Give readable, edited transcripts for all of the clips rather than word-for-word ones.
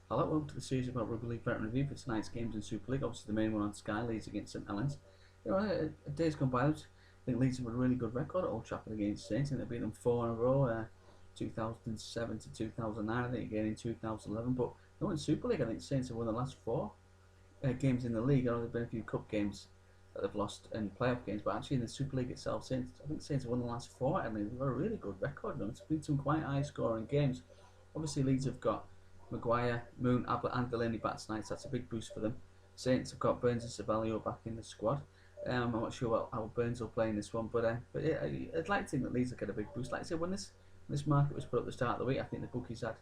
Hello, welcome to the series about Rugby League Veteran Review for tonight's games in Super League. Obviously, the main one on Sky, Leeds against St Helens. A day's gone by. I think Leeds have a really good record at Old Trafford against Saints. I think they've beaten them 4 in a row, 2007 to 2009, I think again in 2011. But no, in Super League, I think Saints have won the last four games in the league. I know there've been a few cup games that they've lost in playoff games, but actually in the Super League itself, I think Saints have won the last four. I mean, they've got a really good record. It's been some quite high-scoring games. Obviously, Leeds have got Maguire, Moon, Ablett and Delaney back tonight, so that's a big boost for them. Saints have got Burns and Savelio back in the squad. I'm not sure how Burns will play in this one, but yeah, I'd like to think that Leeds will get a big boost. Like I said, when this market was put up at the start of the week, I think the bookies had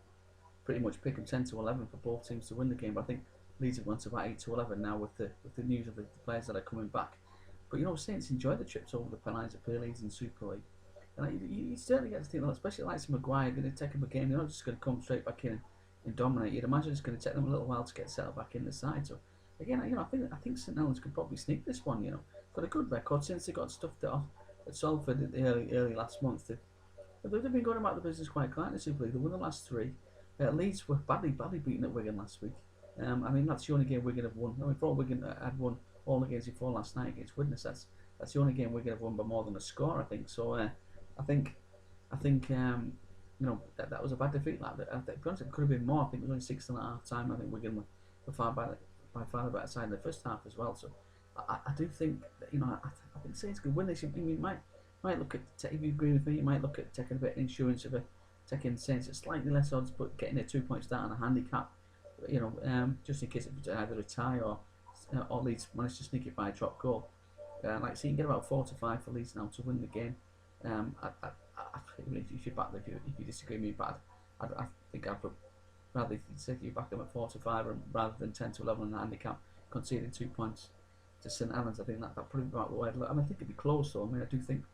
pretty much pick them 10 to 11 for both teams to win the game. But I think Leeds have gone to about 8 to 11 now with the news of the players that are coming back. But Saints enjoy the trips over the Pennines to play Leeds in Super League. And you certainly get to think, especially like Maguire, going to take him a game. They're not just going to come straight back in and dominate. You'd imagine it's going to take them a little while to get settled back in the side. So again, I think St Helens could probably sneak this one. Got a good record since they got stuffed it off at Salford at the early last month. They've been going about the business quite quietly in the Super League. They won the last three. Leeds were badly beaten at Wigan last week. I mean, that's the only game Wigan have won. I mean, for Wigan had won all the games before last night against Widnes. That's the only game Wigan have won by more than a score, I think. So I think that was a bad defeat. Like, I think, to be honest, it could have been more. I think it was only 6 and a half time. I think Wigan were by far the better side in the first half as well. So I do think that, I think Saints could win this. You might look at, if you agree with me, you might look at taking a bit of insurance of taking Saints at slightly less odds, but getting a 2 point start on a handicap. Just in case it's either a tie or Leeds manage to sneak it by a drop goal. So you can get about 4 to 5 for Leeds now to win the game. If you disagree with me, but I think I'd rather say you back them at 4 to 5 rather than 10 to 11 on the handicap, conceding 2 points to St Helens. I think that probably about the way I'd look. I think it'd be close though. I mean, I do think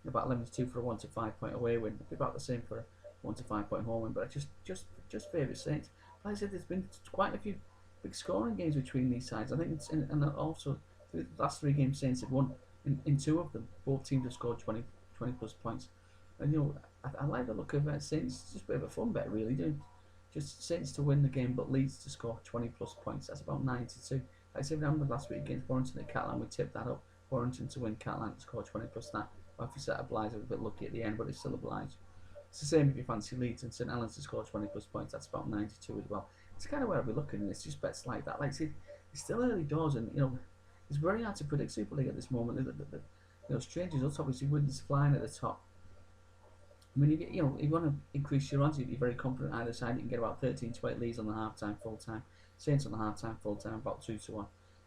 about 11 to 2 for a 1 to 5 point away win. It'd be about the same for a 1 to 5 point home win, but I just favour Saints. Like I said, there's been quite a few big scoring games between these sides. I think and also the last three games Saints have won in two of them. Both teams have scored 20 plus points. And I like the look of Saints. It's just a bit of a fun bet, really. Just Saints to win the game, but Leeds to score 20 plus points. That's about 92. Like I said, remember last week against Warrington at Catalan, we tipped that up. Warrington to win, Catalan to score 20 plus that. Well, if you set a Blythe, a bit lucky at the end, but it's still a Blythe. It's the same if you fancy Leeds and St Helens to score 20 plus points. That's about 92 as well. It's kind of where I'll be looking, and it's just bets like that. Like I said, it's still early doors, and it's very hard to predict Super League at this moment. Strange results, obviously, Widnes flying at the top. I mean, if you want to increase your odds, if you're very confident either side, you can get about 13 to 8 Leeds on the half time, full time. Saints on the half time, full time, about 2 to 1.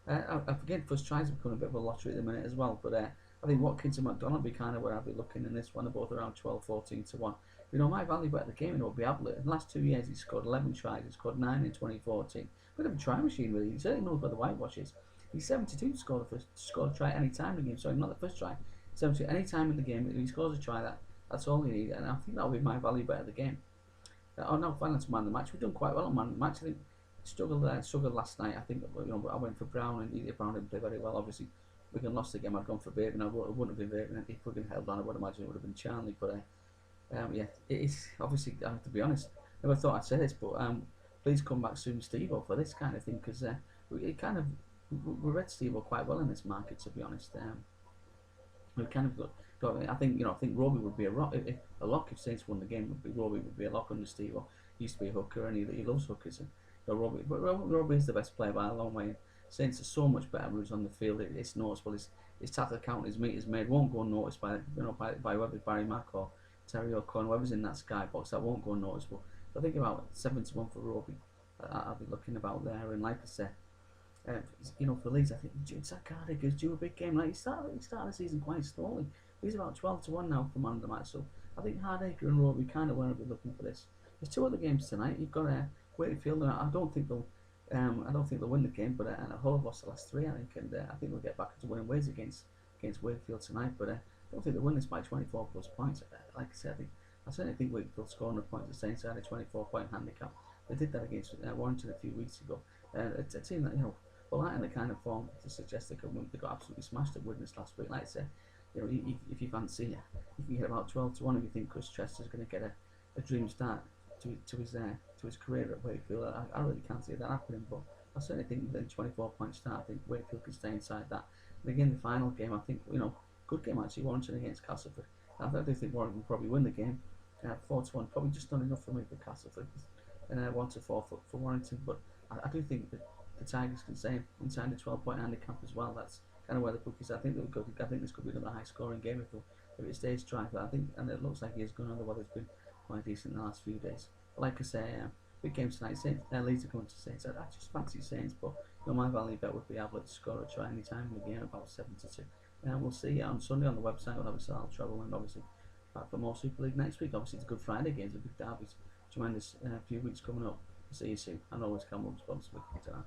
I forget first tries have become a bit of a lottery at the minute as well, but I think Watkins and McDonald be kind of where I'll be looking in this one. They're both around 12, 14 to 1. My value bet at the game will be Ablett. In the last 2 years, he's scored 11 tries. He scored 9 in 2014. Bit of a try machine, really. He certainly knows about the whitewashes. He's 72 to score a try any time in the game. Sorry, not the first try. 72 any time in the game. If he scores a try, that's all you need. And I think that'll be my value bet of the game. Now finally to man of the match. We've done quite well on man of the match. I think struggled last night. I think I went for Brown, and Brown didn't play very well. Obviously, Wigan lost the game. I'd gone for Bateman. I wouldn't have been Bateman if Wigan held on. I would imagine it would have been Charnley. But yeah, it is obviously. I have to be honest. Never thought I'd say this, but please come back soon, Steve-O, for this kind of thing, because we read Steve-O quite well in this market, to be honest. We kind of got. I think Roby would be a lock if Saints won the game. Roby would be a lock under Steve-O. He used to be a hooker, and he loves hookers. Roby is the best player by a long way. Saints are so much better when he's on the field. It's noticeable. His tackle count, his meters made won't go unnoticed by whoever, Barry Mack or Terry O'Connor, whoever's in that skybox. That won't go unnoticeable. So I think about 7 to 1 for Roby. I'll be looking about there, and like I said, for Leeds, I think Zach Cardick is due a big game. Like he started the season quite slowly. He's about 12 to 1 now for man of the match. So I think Hardacre and Roby kind of want to be looking for this. There's 2 other games tonight. You've got Wakefield, and I don't think they'll win the game, but Hull have lost the last 3, I think, and I think they'll get back into winning ways against Wakefield tonight. But I don't think they'll win this by 24 plus points. Like I said, I certainly think Wakefield scoring 100 points. The Saints had a 24-point handicap. They did that against Warrington a few weeks ago. It's a team that well, that in the kind of form to suggest they could win. They got absolutely smashed at Widnes last week. Like I said, if you fancy it, you can get about 12 to 1 if you think Chris Chester's going to get a dream start to his to his career at Wakefield. I really can't see that happening, but I certainly think within 24 point start, I think Wakefield can stay inside that. And again, the final game, I think, good game actually, Warrington against Castleford. I do think Warrington will probably win the game, 4-1, probably just not enough for me for Castleford, and 1-4 for Warrington. But I do think that the Tigers can stay inside the 12-point handicap as well. That's kind of where the bookies. I think I think this could be another high-scoring game if it stays dry. But I think, and it looks like he is going on. The weather's been quite decent in the last few days. But like I say, big game tonight. Saints, Leeds are going to Saints. I just fancy Saints, but my value bet would be able to score a try any time in the game, about 7-2. And we'll see on Sunday on the website. We'll obviously I'll travel and obviously back for more Super League next week. Obviously, it's a Good Friday games, a big derbies. Tremendous few weeks coming up. See you soon. And always come up responsibly. Ta-ra.